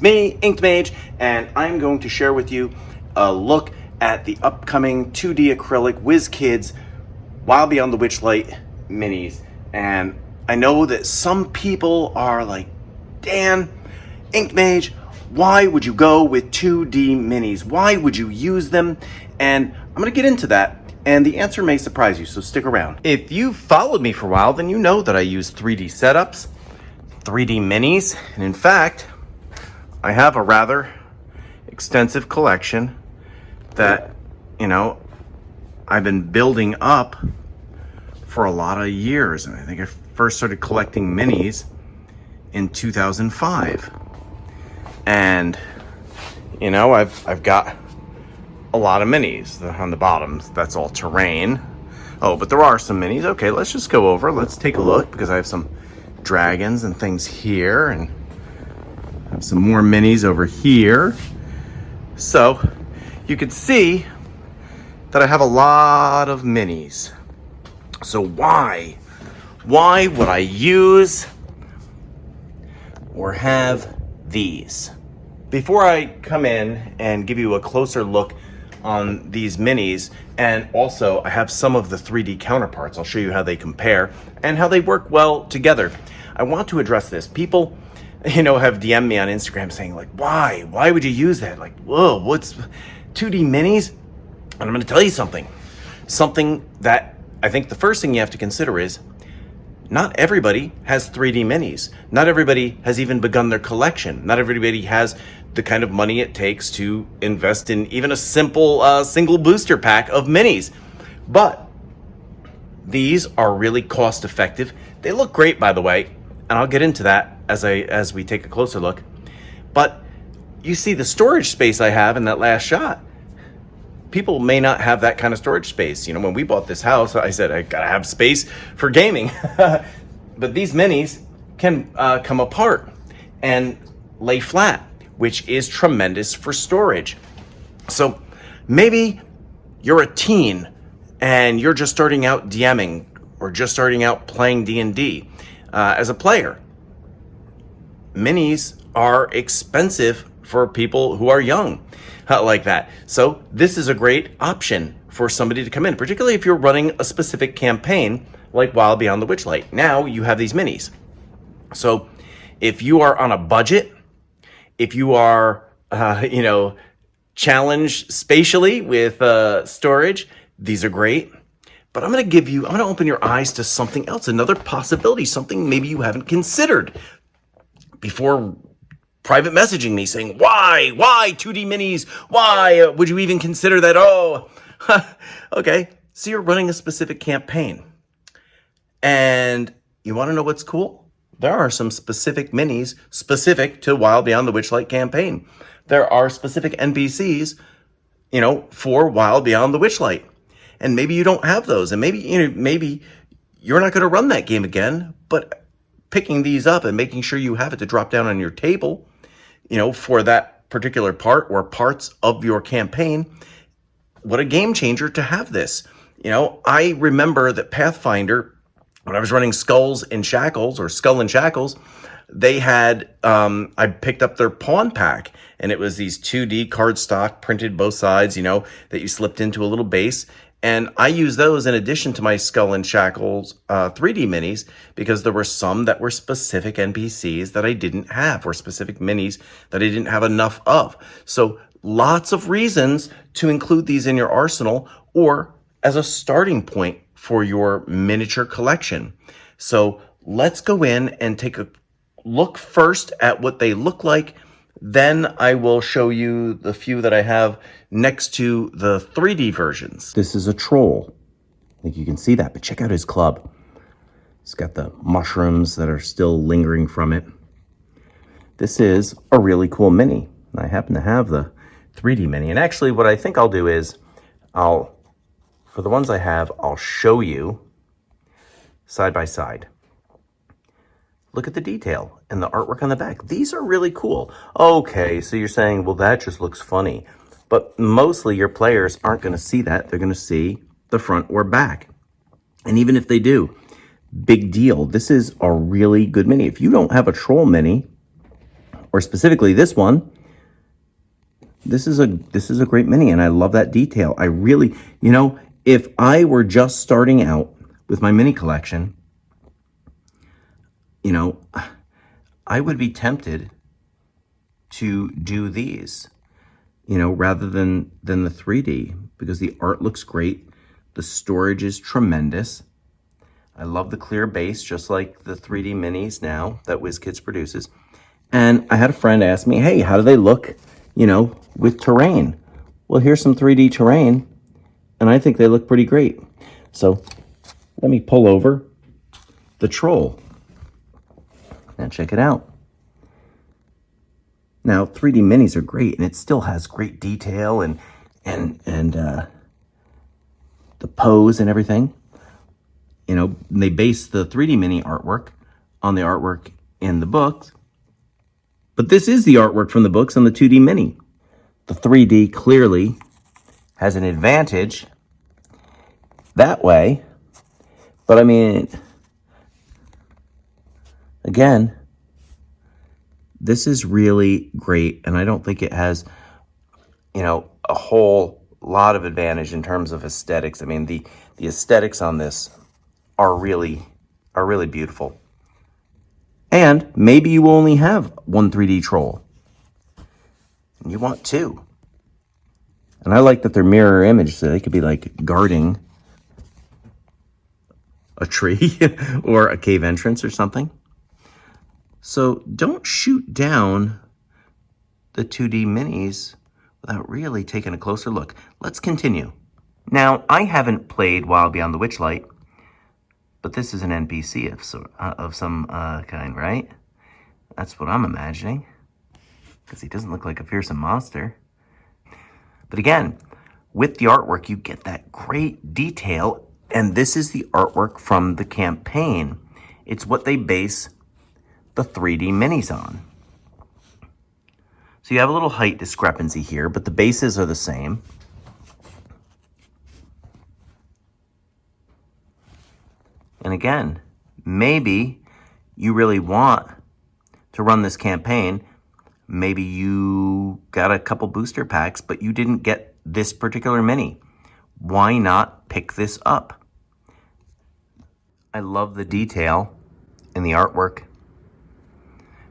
me, InkdMage, and I'm going to share with you a look at the upcoming 2D acrylic WizKids Wild Beyond the Witchlight minis. And I know that some people are like, Dan, InkdMage, why would you go with 2D minis? Why would you use them? And I'm going to get into that, and the answer may surprise you, so stick around. If you've followed me for a while, then you know that I use 3D setups, 3D minis, and in fact, I have a rather extensive collection that, I've been building up for a lot of years. And I think I first started collecting minis in 2005. And, I've got a lot of minis on the bottoms. That's all terrain. Oh, but there are some minis. Okay, let's just go over. Let's take a look, because I have some dragons and things here, and I have some more minis over here. So you can see that I have a lot of minis. So why would I use or have these? Before I come in and give you a closer look on these minis, and also I have some of the 3D counterparts, I'll show you how they compare and how they work well together. I want to address this. People, have DM'd me on Instagram saying like, why would you use that? Like, whoa, what's 2D minis? And I'm going to tell you something that I think the first thing you have to consider is not everybody has 3D minis. Not everybody has even begun their collection. Not everybody has the kind of money it takes to invest in even a simple single booster pack of minis. But these are really cost effective. They look great, by the way, and I'll get into that as we take a closer look. But you see the storage space I have in that last shot. People may not have that kind of storage space. When we bought this house, I said I gotta have space for gaming. But these minis can come apart and lay flat, which is tremendous for storage. So maybe you're a teen and you're just starting out DMing or just starting out playing D&D as a player. Minis are expensive for people who are young like that. So this is a great option for somebody to come in, particularly if you're running a specific campaign like Wild Beyond the Witchlight. Now you have these minis. So if you are on a budget, if you are, challenged spatially with storage, these are great. But I'm going to open your eyes to something else, another possibility, something maybe you haven't considered before private messaging me saying, why 2D minis? Why would you even consider that? Oh, okay. So you're running a specific campaign and you want to know what's cool? There are some specific minis specific to Wild Beyond the Witchlight campaign. There are specific NPCs, for Wild Beyond the Witchlight. And maybe you don't have those. And maybe you're not going to run that game again, but picking these up and making sure you have it to drop down on your table, for that particular part or parts of your campaign, what a game changer to have this. I remember that Pathfinder, when I was running Skull and Shackles, they had, I picked up their pawn pack, and it was these 2D cardstock printed both sides, that you slipped into a little base. And I use those in addition to my Skull and Shackles 3D minis, because there were some that were specific NPCs that I didn't have, or specific minis that I didn't have enough of. So lots of reasons to include these in your arsenal or as a starting point for your miniature collection. So let's go in and take a look first at what they look like. Then I will show you the few that I have next to the 3D versions. This is a troll. I think you can see that, but check out his club. It's got the mushrooms that are still lingering from it. This is a really cool mini. I happen to have the 3D mini. And actually what I think I'll do is for the ones I have, I'll show you side by side. Look at the detail and the artwork on the back. These are really cool. Okay, so you're saying, well, that just looks funny. But mostly your players aren't going to see that. They're going to see the front or back. And even if they do, big deal. This is a really good mini. If you don't have a troll mini, or specifically this one, this is a great mini, and I love that detail. I really, if I were just starting out with my mini collection, I would be tempted to do these, rather than the 3D, because the art looks great. The storage is tremendous. I love the clear base, just like the 3D minis now that WizKids produces. And I had a friend ask me, hey, how do they look, with terrain? Well, here's some 3D terrain, and I think they look pretty great. So let me pull over the troll and check it out. Now, 3D minis are great, and it still has great detail and the pose and everything. They base the 3D mini artwork on the artwork in the books, but this is the artwork from the books on the 2D mini. The 3D clearly has an advantage that way, but I mean, again, this is really great, and I don't think it has, a whole lot of advantage in terms of aesthetics. I mean, the aesthetics on this are really beautiful. And maybe you only have one 3D troll, and you want two. And I like that they're mirror image, so they could be like guarding a tree or a cave entrance or something. So don't shoot down the 2D minis without really taking a closer look. Let's continue. Now, I haven't played Wild Beyond the Witchlight, but this is an NPC of some kind, right? That's what I'm imagining, because he doesn't look like a fearsome monster. But again, with the artwork, you get that great detail, and this is the artwork from the campaign. It's what they base the 3D minis on. So you have a little height discrepancy here, but the bases are the same. And again, maybe you really want to run this campaign. Maybe you got a couple booster packs, but you didn't get this particular mini. Why not pick this up? I love the detail in the artwork.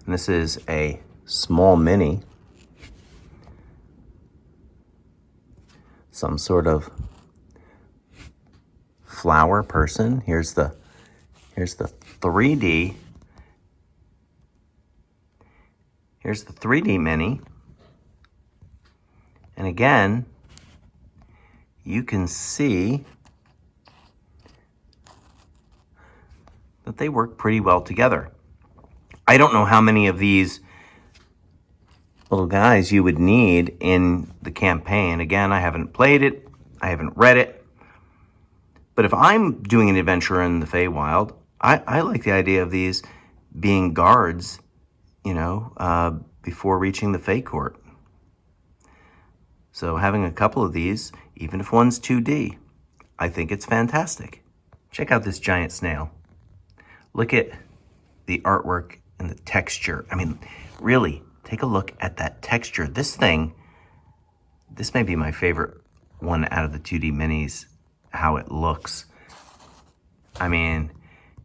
And this is a small mini. Some sort of flower person. Here's the 3D. Here's the 3D mini. And again, you can see that they work pretty well together. I don't know how many of these little guys you would need in the campaign. Again, I haven't played it. I haven't read it. But if I'm doing an adventure in the Feywild, I like the idea of these being guards, before reaching the Fey Court. So having a couple of these, even if one's 2D, I think it's fantastic. Check out this giant snail. Look at the artwork and the texture. I mean, really, take a look at that texture. This may be my favorite one out of the 2D minis, how it looks. I mean,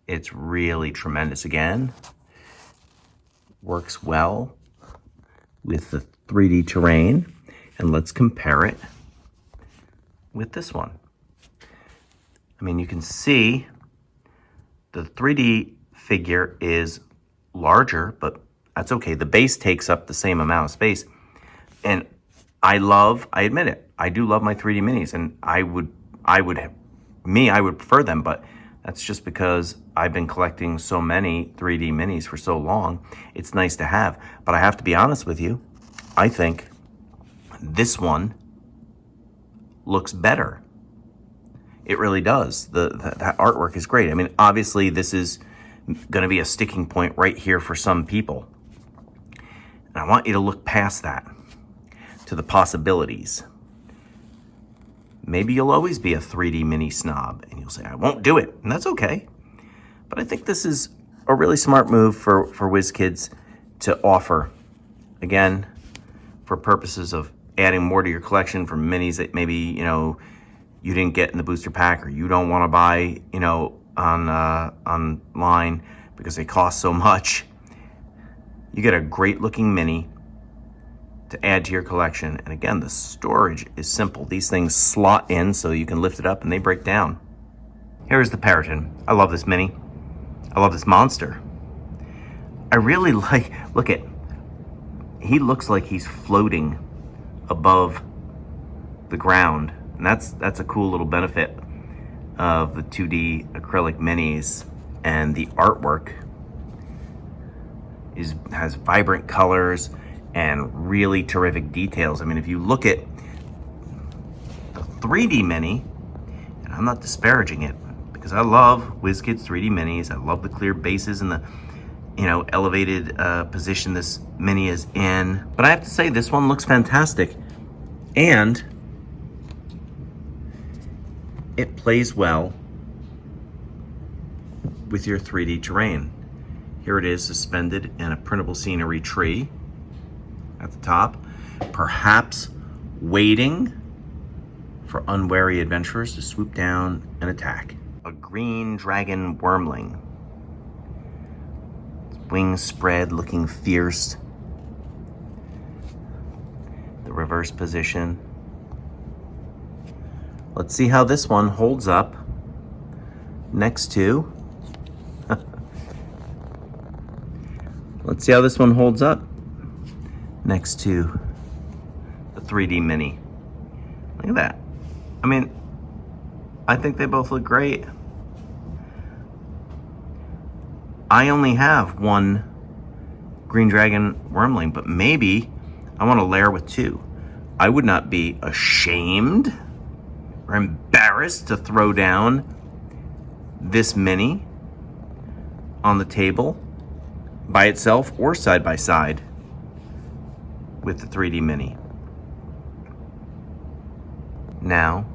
it's really tremendous. Again, works well with the 3D terrain. And let's compare it with this one. I mean, you can see the 3D figure is larger, but that's okay. The base takes up the same amount of space. And I admit it, I do love my 3D minis, and I would prefer them, but that's just because I've been collecting so many 3D minis for so long. It's nice to have, but I have to be honest with you. I think this one looks better. It really does. That artwork is great. I mean, obviously this is going to be a sticking point right here for some people. And I want you to look past that to the possibilities. Maybe you'll always be a 3D mini snob and you'll say, I won't do it. And that's okay. But I think this is a really smart move for WizKids to offer again, for purposes of adding more to your collection from minis that maybe, you know, you didn't get in the booster pack, or you don't want to buy, you know, on online because they cost so much. You get a great looking mini to add to your collection. And again, the storage is simple. These things slot in so you can lift it up and they break down. Here's the Peryton. I love this mini. I love this monster. I really like, look at, he looks like he's floating above the ground. And that's a cool little benefit of the 2D acrylic minis. And the artwork has vibrant colors and really terrific details. I mean, if you look at the 3D mini, and I'm not disparaging it because I love WizKids 3D minis. I love the clear bases and the, you know, elevated position this mini is in. But I have to say, this one looks fantastic. And it plays well with your 3D terrain. Here it is suspended in a printable scenery tree at the top, perhaps waiting for unwary adventurers to swoop down and attack. A green dragon wormling. Wings spread, looking fierce. The reverse position. Let's see how this one holds up next to let's see how this one holds up next to the 3D mini. Look at that. I mean, I think they both look great. I only have one green dragon wormling, but maybe I want to layer with two. I would not be ashamed or embarrassed to throw down this mini on the table by itself or side by side with the 3D mini. Now,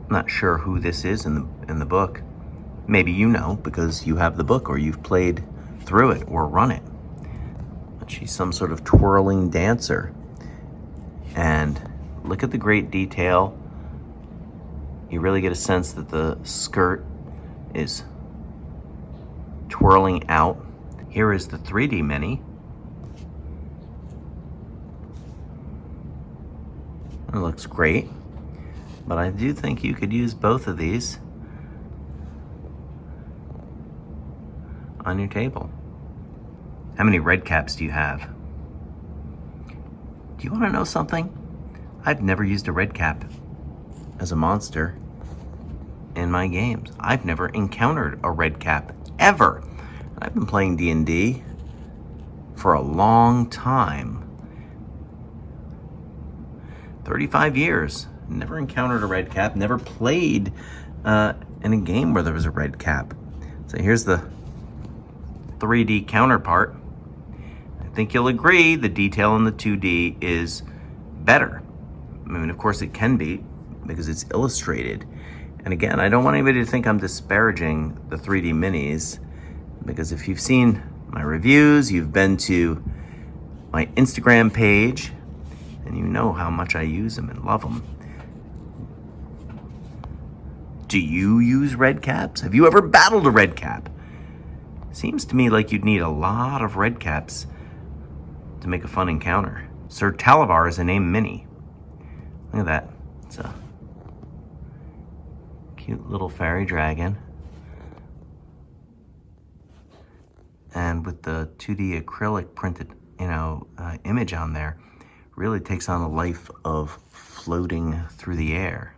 I'm not sure who this is in the book. Maybe you know because you have the book or you've played through it or run it. But she's some sort of twirling dancer. And look at the great detail. You really get a sense that the skirt is twirling out. Here is the 3D mini. It looks great, but I do think you could use both of these on your table. How many red caps do you have? Do you want to know something? I've never used a red cap as a monster in my games. I've never encountered a red cap ever. I've been playing D&D for a long time. 35 years. Never encountered a red cap. Never played in a game where there was a red cap. So here's the 3D counterpart. I think you'll agree the detail in the 2D is better. I mean, of course it can be because it's illustrated. And again, I don't want anybody to think I'm disparaging the 3D minis, because if you've seen my reviews, you've been to my Instagram page, and you know how much I use them and love them. Do you use red caps? Have you ever battled a red cap? Seems to me like you'd need a lot of red caps to make a fun encounter. Sir Talavar is a named mini. Look at that. It's a cute little fairy dragon. And with the 2D acrylic printed, image on there, really takes on a life of floating through the air.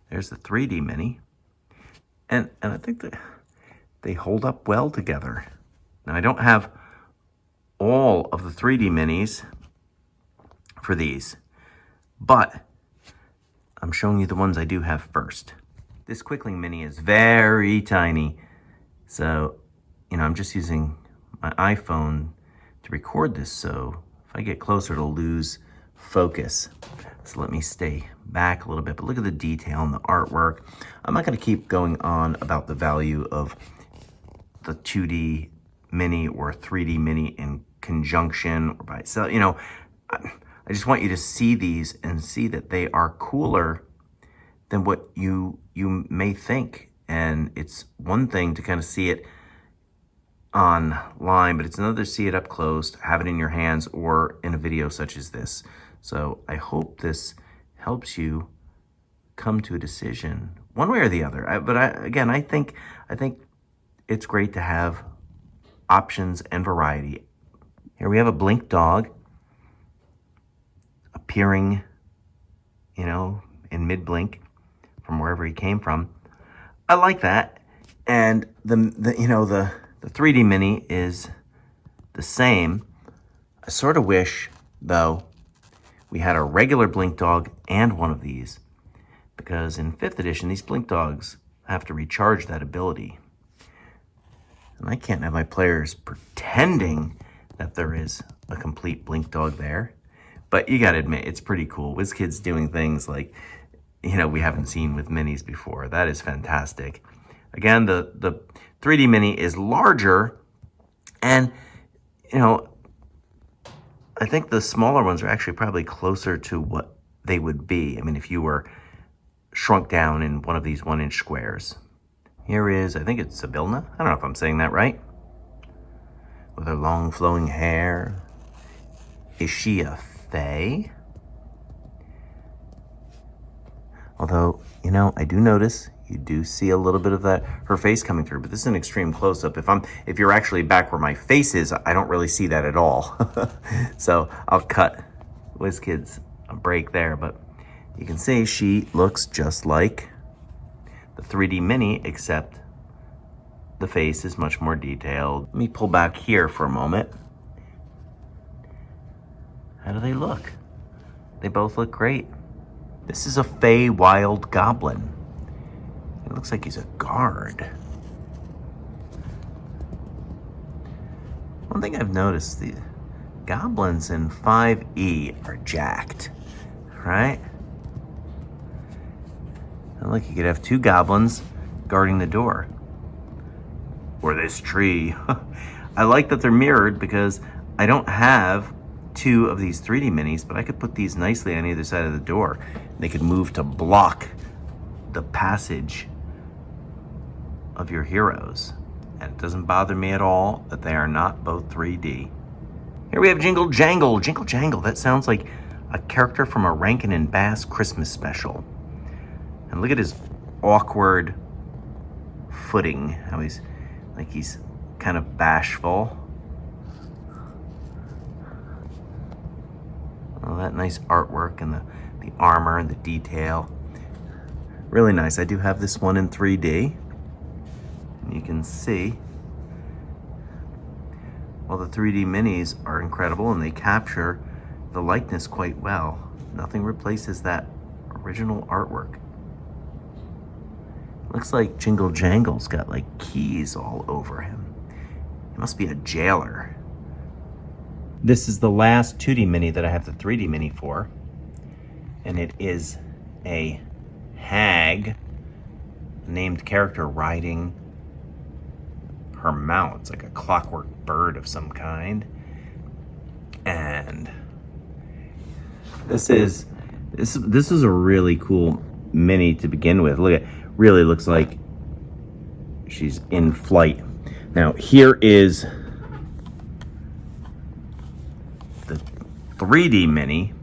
There's the 3D mini. And I think that they hold up well together. Now, I don't have all of the 3D minis for these, but I'm showing you the ones I do have first. This Quickling mini is very tiny. So, I'm just using my iPhone to record this, so if I get closer, it'll lose focus. So let me stay back a little bit, but look at the detail and the artwork. I'm not gonna keep going on about the value of the 2D mini or 3D mini in conjunction or by itself. You know, I just want you to see these and see that they are cooler than what you may think. And it's one thing to kind of see it online, but it's another to see it up close, have it in your hands, or in a video such as this. So I hope this helps you come to a decision one way or the other. Again, I think it's great to have options and variety. Here we have a blink dog appearing, you know, in mid-blink from wherever he came from. I like that. And the 3D mini is the same. I sort of wish, though, we had a regular blink dog and one of these, because in 5th edition, these blink dogs have to recharge that ability. And I can't have my players pretending that there is a complete blink dog there. But you gotta admit, it's pretty cool. WizKids doing things like, you know, we haven't seen with minis before. That is fantastic. Again, the 3D mini is larger, and, you know, I think the smaller ones are actually probably closer to what they would be. I mean, if you were shrunk down in one of these 1-inch squares. Here is, I think it's Sibilna. I don't know if I'm saying that right. With her long flowing hair. Is she a fae? Although, you know, I do notice you do see a little bit of that, her face coming through, but this is an extreme close-up. If you're actually back where my face is, I don't really see that at all. So I'll cut WizKids a break there, but you can see she looks just like the 3D mini, except the face is much more detailed. Let me pull back here for a moment. How do they look? They both look great. This is a Fey Wild Goblin. It looks like he's a guard. One thing I've noticed, the goblins in 5e are jacked, right? And look, you could have 2 goblins guarding the door. Or this tree. I like that they're mirrored because I don't have 2 of these 3D minis, but I could put these nicely on either side of the door. They could move to block the passage of your heroes. And it doesn't bother me at all that they are not both 3D. Here we have Jingle Jangle. Jingle Jangle, that sounds like a character from a Rankin and Bass Christmas special. And look at his awkward footing, how he's kind of bashful. Oh, that nice artwork and the armor and the detail. Really nice. I do have this one in 3D. And you can see, well, the 3D minis are incredible and they capture the likeness quite well. Nothing replaces that original artwork. Looks like Jingle Jangle's got like keys all over him. He must be a jailer. This is the last 2D mini that I have the 3D mini for. And it is a hag, a named character riding her mount. It's like a clockwork bird of some kind. And this is a really cool mini to begin with. Look at, really looks like she's in flight. Now here is the 3D mini.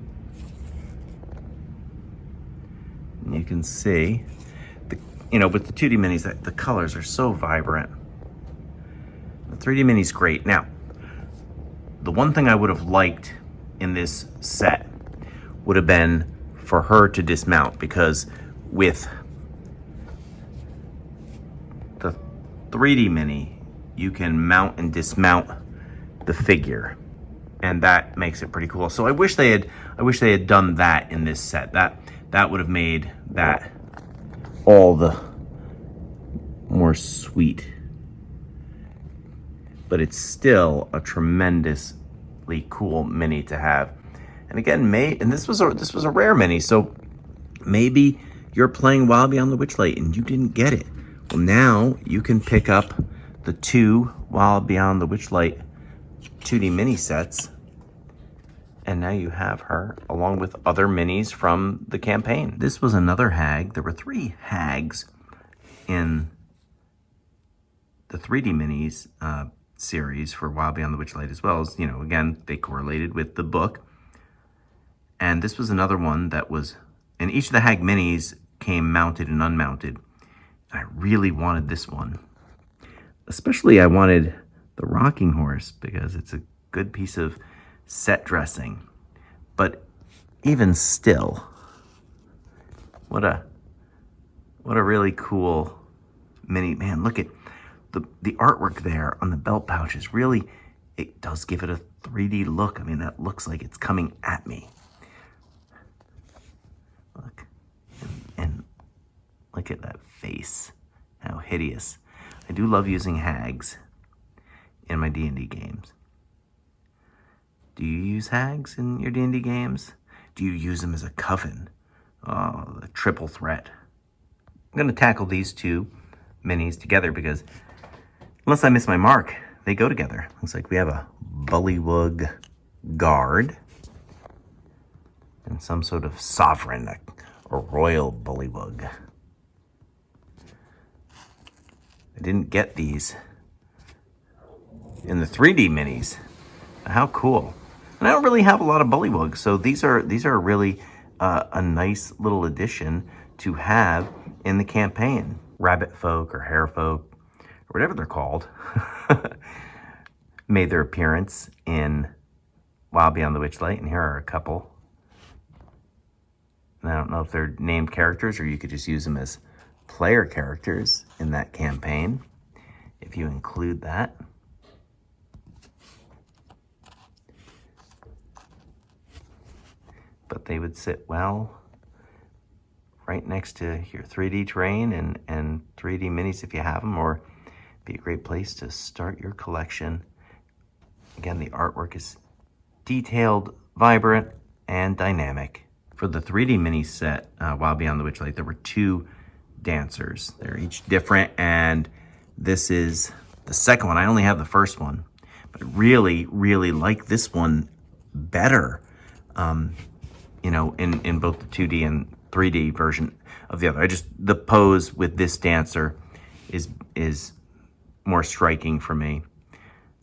And you can see, with the 2D minis, that the colors are so vibrant. The 3D mini's great. Now, the one thing I would have liked in this set would have been for her to dismount, because with the 3D mini, you can mount and dismount the figure, and that makes it pretty cool. So I wish they had done that in this set. That would have made that all the more sweet. But it's still a tremendously cool mini to have. And again, this was a rare mini, so maybe you're playing Wild Beyond the Witchlight and you didn't get it. Well, now you can pick up the 2 Wild Beyond the Witchlight 2D mini sets. And now you have her along with other minis from the campaign. This was another hag. There were 3 hags in the 3D minis series for Wild Beyond the Witchlight, as well as, again, they correlated with the book. And this was another one that was, and each of the hag minis came mounted and unmounted. And I really wanted this one. Especially I wanted the rocking horse because it's a good piece of set dressing. But even still, what a really cool mini. Man, look at the artwork there on the belt pouches. Really, it does give it a 3D look. I mean, that looks like it's coming at me. Look, and look at that face. How hideous. I do love using hags in my D&D games. Do you use hags in your D&D games? Do you use them as a coven? Oh, the triple threat. I'm going to tackle these 2 minis together because unless I miss my mark, they go together. Looks like we have a Bullywug guard and some sort of sovereign, a royal Bullywug. I didn't get these in the 3D minis. How cool. And I don't really have a lot of Bullywugs, so these are really a nice little addition to have in the campaign. Rabbit folk or hare folk, or whatever they're called, made their appearance in Wild Beyond the Witchlight, and here are a couple. And I don't know if they're named characters or you could just use them as player characters in that campaign, if you include that. But they would sit well right next to your 3D terrain and 3D minis if you have them, or be a great place to start your collection. Again, the artwork is detailed, vibrant, and dynamic. For the 3D mini set, Wild Beyond the Witchlight, there were 2 dancers. They're each different, and this is the second one. I only have the first one, but I really, really like this one better. In both the 2D and 3D version of the other. The pose with this dancer is more striking for me.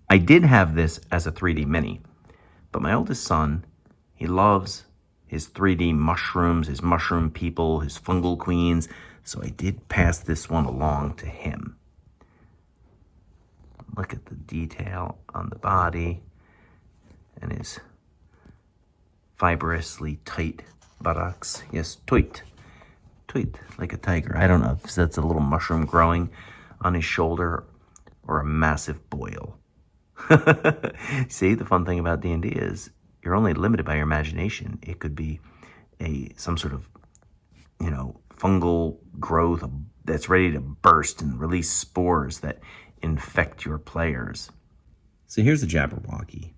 I did have this as a 3D mini, but my oldest son, he loves his 3D mushrooms, his mushroom people, his fungal queens, so I did pass this one along to him. Look at the detail on the body and his fibrously tight buttocks. Yes, tight, like a tiger. I don't know if that's a little mushroom growing on his shoulder or a massive boil. See, the fun thing about D&D is you're only limited by your imagination. It could be some sort of, fungal growth that's ready to burst and release spores that infect your players. So here's the Jabberwocky.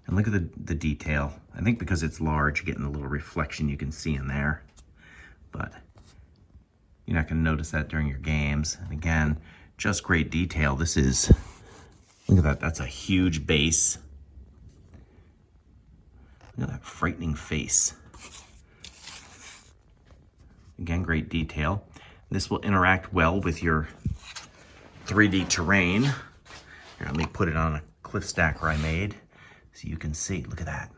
And look at the detail. I think because it's large, you're getting a little reflection you can see in there. But you're not going to notice that during your games. And again, just great detail. This is, look at that. That's a huge base. Look at that frightening face. Again, great detail. This will interact well with your 3D terrain. Here, let me put it on a cliff stacker I made so you can see. Look at that.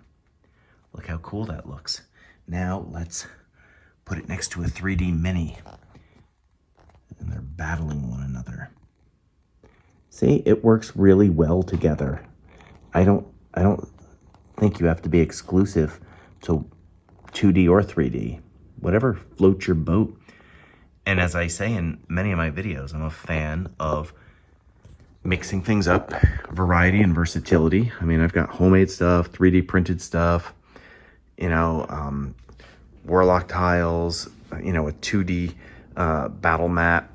Look how cool that looks. Now let's put it next to a 3D mini. And they're battling one another. See, it works really well together. I don't think you have to be exclusive to 2D or 3D. Whatever floats your boat. And as I say in many of my videos, I'm a fan of mixing things up, variety and versatility. I mean, I've got homemade stuff, 3D printed stuff, warlock tiles, a 2D battle mat,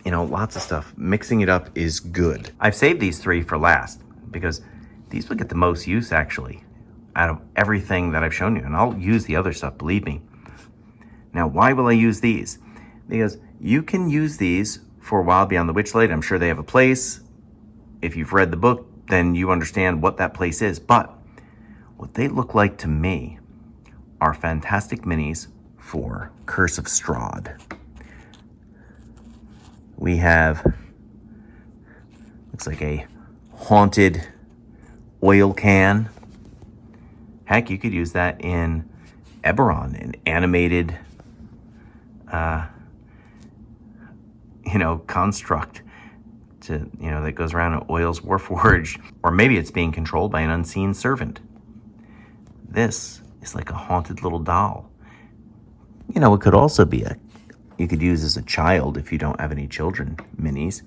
lots of stuff. Mixing it up is good. I've saved these 3 for last because these will get the most use actually out of everything that I've shown you. And I'll use the other stuff, believe me. Now, why will I use these? Because you can use these for Wild Beyond the Witchlight. I'm sure they have a place. If you've read the book, then you understand what that place is. But what they look like to me are fantastic minis for Curse of Strahd. We have, looks like a haunted oil can. Heck, you could use that in Eberron, an animated, construct to, that goes around and oils Warforged. Or maybe it's being controlled by an unseen servant. This is like a haunted little doll. It could also be you could use as a child if you don't have any children minis.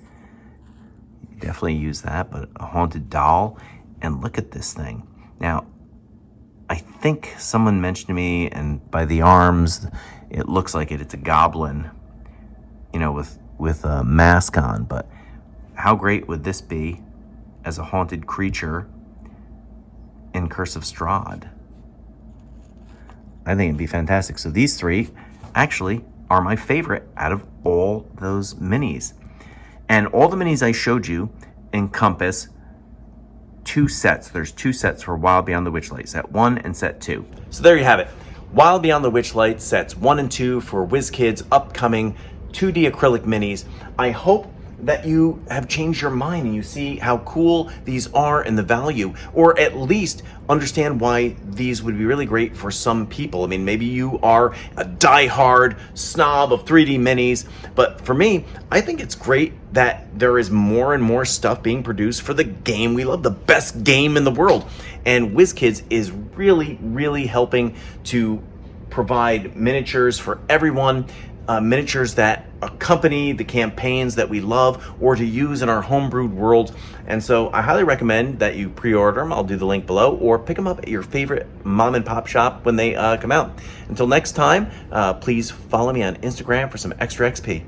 You could definitely use that, but a haunted doll. And look at this thing. Now, I think someone mentioned to me, and by the arms, it looks like it's a goblin, with a mask on. But how great would this be as a haunted creature in Curse of Strahd? I think it'd be fantastic. So these three actually are my favorite out of all those minis. And all the minis I showed you encompass 2 sets. There's 2 sets for Wild Beyond the Witchlight, set 1 and set 2. So there you have it. Wild Beyond the Witchlight, sets 1 and 2 for WizKids upcoming 2D acrylic minis. I hope that you have changed your mind and you see how cool these are and the value, or at least understand why these would be really great for some people. I mean, maybe you are a die-hard snob of 3D minis, but for me, I think it's great that there is more and more stuff being produced for the game we love, the best game in the world. And WizKids is really, really helping to provide miniatures for everyone, miniatures that accompany the campaigns that we love or to use in our homebrewed world. And so I highly recommend that you pre-order them. I'll do the link below, or pick them up at your favorite mom and pop shop when they come out. Until next time, please follow me on Instagram for some extra XP.